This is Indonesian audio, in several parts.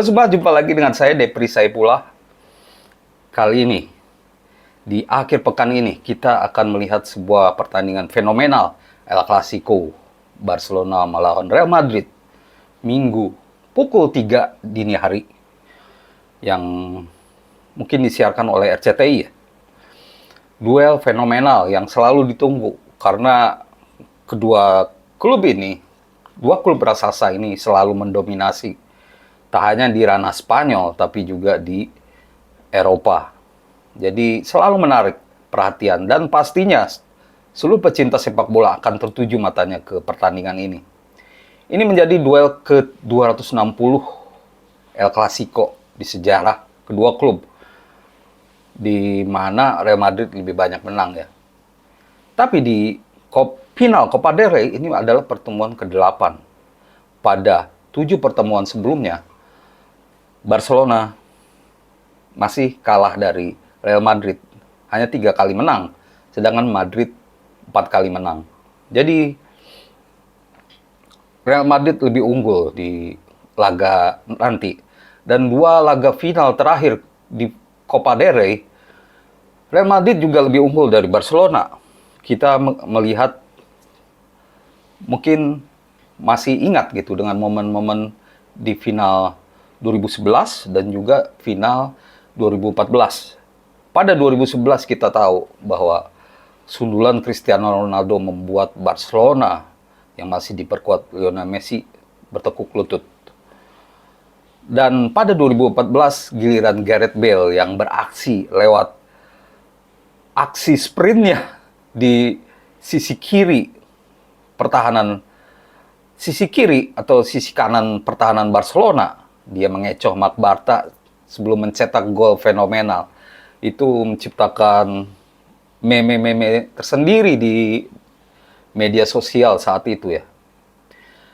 Halo semua, jumpa lagi dengan saya Depri Saipullah. Kali ini, di akhir pekan ini, kita akan melihat sebuah pertandingan fenomenal El Clasico Barcelona melawan Real Madrid Minggu pukul 3 dini hari yang mungkin disiarkan oleh RCTI ya. Duel fenomenal yang selalu ditunggu karena kedua klub ini, dua klub raksasa ini selalu mendominasi tak hanya di ranah Spanyol tapi juga di Eropa. Jadi selalu menarik perhatian dan pastinya seluruh pecinta sepak bola akan tertuju matanya ke pertandingan ini. Ini menjadi duel ke-260 El Clasico di sejarah kedua klub, di mana Real Madrid lebih banyak menang ya. Tapi di final Copa del Rey ini adalah pertemuan ke-8. Pada 7 pertemuan sebelumnya, Barcelona masih kalah dari Real Madrid. Hanya 3 kali menang, sedangkan Madrid 4 kali menang. Jadi, Real Madrid lebih unggul di laga nanti. Dan 2 laga final terakhir di Copa del Rey, Real Madrid juga lebih unggul dari Barcelona. Kita melihat, mungkin masih ingat gitu dengan momen-momen di final 2011 dan juga final 2014. Pada 2011 kita tahu bahwa sundulan Cristiano Ronaldo membuat Barcelona yang masih diperkuat Lionel Messi bertekuk lutut. Dan pada 2014 giliran Gareth Bale yang beraksi lewat aksi sprintnya di sisi kiri atau sisi kanan pertahanan Barcelona. Dia mengecoh Marc Bartra sebelum mencetak gol fenomenal. Itu menciptakan meme-meme tersendiri di media sosial saat itu ya.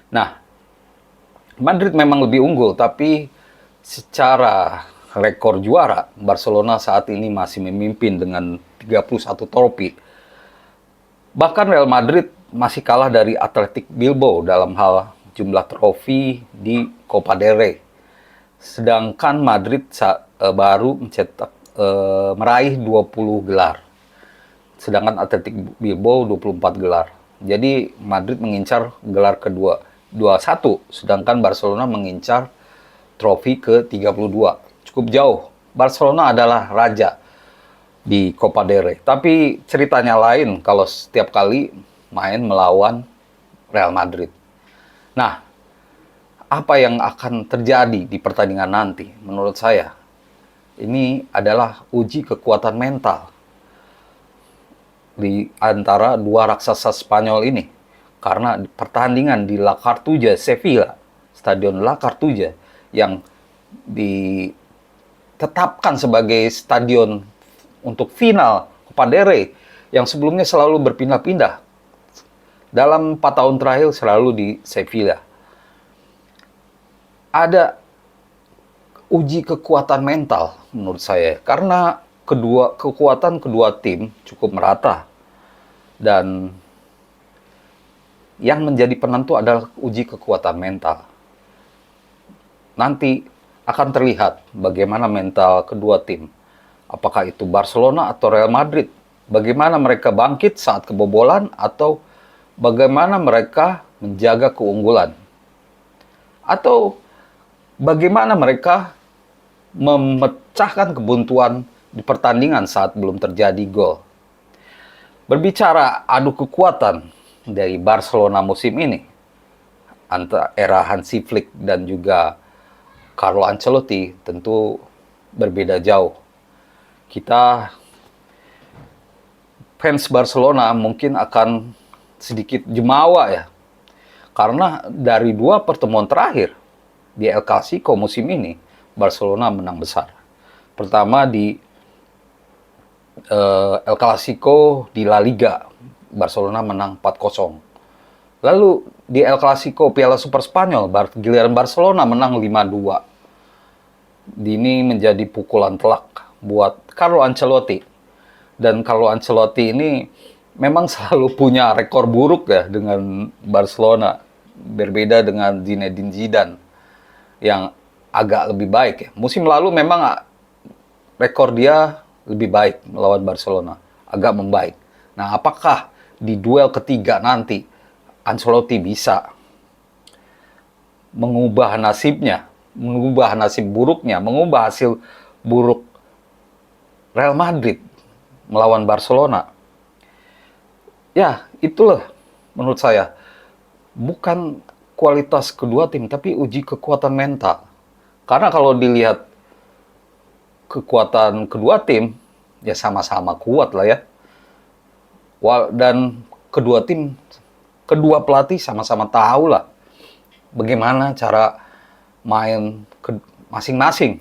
Nah, Madrid memang lebih unggul, tapi secara rekor juara, Barcelona saat ini masih memimpin dengan 31 trofi. Bahkan Real Madrid masih kalah dari Athletic Bilbao dalam hal jumlah trofi di Copa del Rey. Sedangkan Madrid baru meraih 20 gelar. Sedangkan Athletic Bilbao 24 gelar. Jadi Madrid mengincar gelar kedua 21, sedangkan Barcelona mengincar trofi ke-32. Cukup jauh. Barcelona adalah raja di Copa del Rey. Tapi ceritanya lain kalau setiap kali main melawan Real Madrid. Nah, apa yang akan terjadi di pertandingan nanti? Menurut saya, ini adalah uji kekuatan mental di antara dua raksasa Spanyol ini. Karena pertandingan di La Cartuja, Sevilla, Stadion La Cartuja, yang ditetapkan sebagai stadion untuk final Copa del Rey, yang sebelumnya selalu berpindah-pindah. Dalam 4 tahun terakhir selalu di Sevilla. Ada uji kekuatan mental menurut saya, karena kekuatan kedua tim cukup merata, dan yang menjadi penentu adalah uji kekuatan mental. Nanti akan terlihat bagaimana mental kedua tim, apakah itu Barcelona atau Real Madrid, bagaimana mereka bangkit saat kebobolan atau bagaimana mereka menjaga keunggulan, atau bagaimana mereka memecahkan kebuntuan di pertandingan saat belum terjadi gol. Berbicara adu kekuatan dari Barcelona musim ini, antara era Hansi Flick dan juga Carlo Ancelotti tentu berbeda jauh. Kita fans Barcelona mungkin akan sedikit jemawa ya, karena dari 2 pertemuan terakhir di El Clasico musim ini, Barcelona menang besar. Pertama di El Clasico di La Liga, Barcelona menang 4-0. Lalu di El Clasico Piala Super Spanyol, giliran Barcelona menang 5-2. Ini menjadi pukulan telak buat Carlo Ancelotti. Dan Carlo Ancelotti ini memang selalu punya rekor buruk ya dengan Barcelona. Berbeda dengan Zinedine Zidane yang agak lebih baik ya. Musim lalu memang rekor dia lebih baik melawan Barcelona, agak membaik. Nah, apakah di duel ketiga nanti Ancelotti bisa mengubah nasibnya, mengubah nasib buruknya, mengubah hasil buruk Real Madrid melawan Barcelona? Ya, itulah menurut saya bukan kualitas kedua tim, tapi uji kekuatan mental. Karena kalau dilihat kekuatan kedua tim, ya sama-sama kuat lah ya. Dan kedua tim, kedua pelatih sama-sama tahu lah bagaimana cara main masing-masing.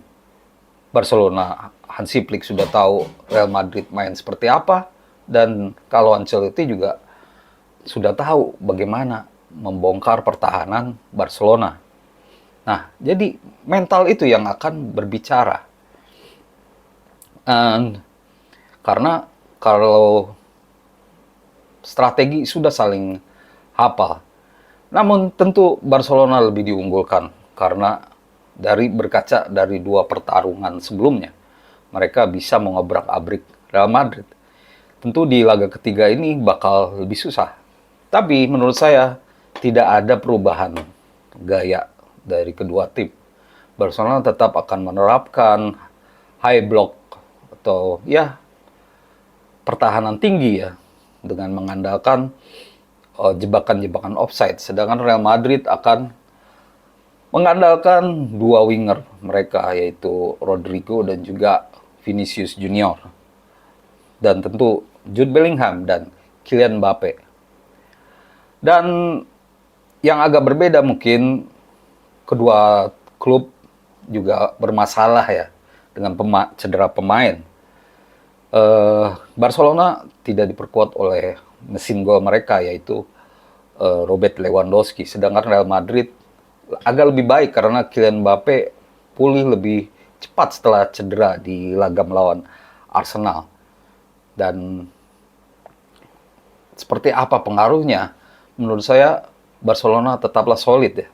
Barcelona, Hansi Flick sudah tahu Real Madrid main seperti apa, dan kalau Ancelotti juga sudah tahu bagaimana membongkar pertahanan Barcelona. Nah, jadi mental itu yang akan berbicara. Karena kalau strategi sudah saling hafal. Namun tentu Barcelona lebih diunggulkan karena berkaca dari dua pertarungan sebelumnya, mereka bisa mengobrak-abrik Real Madrid. Tentu di laga ketiga ini bakal lebih susah. Tapi menurut saya tidak ada perubahan gaya dari kedua tim. Barcelona tetap akan menerapkan high block atau ya pertahanan tinggi ya, dengan mengandalkan jebakan-jebakan offside. Sedangkan Real Madrid akan mengandalkan dua winger mereka, yaitu Rodrigo dan juga Vinicius Junior. Dan tentu Jude Bellingham dan Kylian Mbappe. Dan yang agak berbeda mungkin, kedua klub juga bermasalah ya dengan cedera pemain. Barcelona tidak diperkuat oleh mesin gol mereka, yaitu Robert Lewandowski. Sedangkan Real Madrid agak lebih baik karena Kylian Mbappe pulih lebih cepat setelah cedera di laga melawan Arsenal. Dan seperti apa pengaruhnya? Menurut saya Barcelona tetaplah solid ya.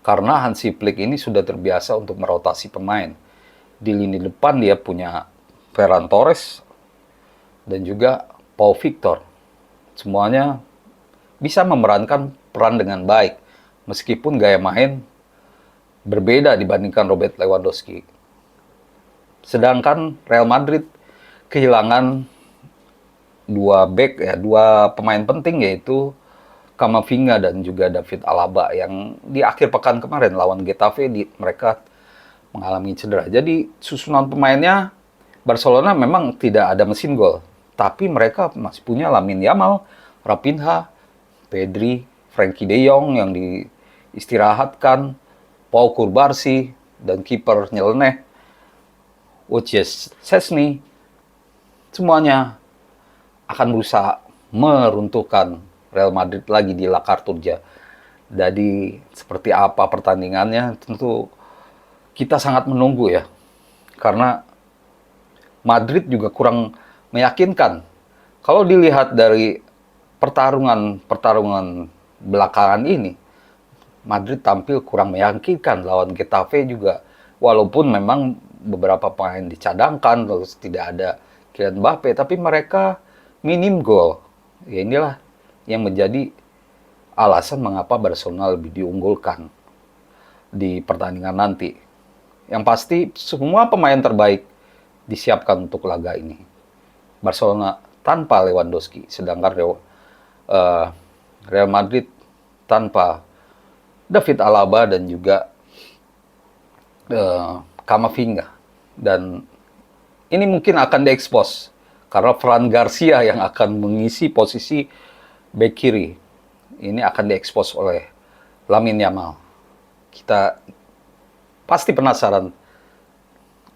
Karena Hansi Flick ini sudah terbiasa untuk merotasi pemain. Di lini depan dia punya Ferran Torres dan juga Pau Victor. Semuanya bisa memerankan peran dengan baik, meskipun gaya main berbeda dibandingkan Robert Lewandowski. Sedangkan Real Madrid kehilangan dua pemain penting, yaitu Camavinga dan juga David Alaba, yang di akhir pekan kemarin lawan Getafe mereka mengalami cedera. Jadi susunan pemainnya Barcelona memang tidak ada mesin gol, tapi mereka masih punya Lamine Yamal, Raphinha, Pedri, Frenkie de Jong yang diistirahatkan, Pau Cubarsí, dan kiper nyeleneh Wojciech Szczesny. Semuanya akan berusaha meruntuhkan Real Madrid lagi di La Cartuja. Jadi seperti apa pertandingannya tentu kita sangat menunggu ya. Karena Madrid juga kurang meyakinkan. Kalau dilihat dari pertarungan belakangan ini, Madrid tampil kurang meyakinkan lawan Getafe juga. Walaupun memang beberapa pemain dicadangkan, terus tidak ada Kylian Mbappe, tapi mereka minim gol. Ya inilah yang menjadi alasan mengapa Barcelona lebih diunggulkan di pertandingan nanti. Yang pasti semua pemain terbaik disiapkan untuk laga ini. Barcelona tanpa Lewandowski, sedangkan Real Madrid tanpa David Alaba dan juga Camavinga. Dan ini mungkin akan diekspos karena Fran Garcia yang akan mengisi posisi bek kiri ini akan diekspos oleh Lamine Yamal. Kita pasti penasaran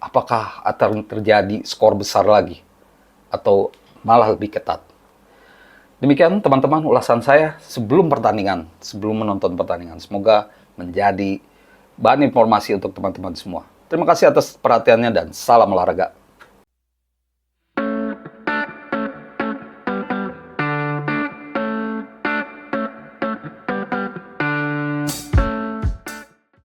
apakah akan terjadi skor besar lagi atau malah lebih ketat. Demikian teman-teman ulasan saya sebelum menonton pertandingan. Semoga menjadi bahan informasi untuk teman-teman semua. Terima kasih atas perhatiannya dan salam olahraga.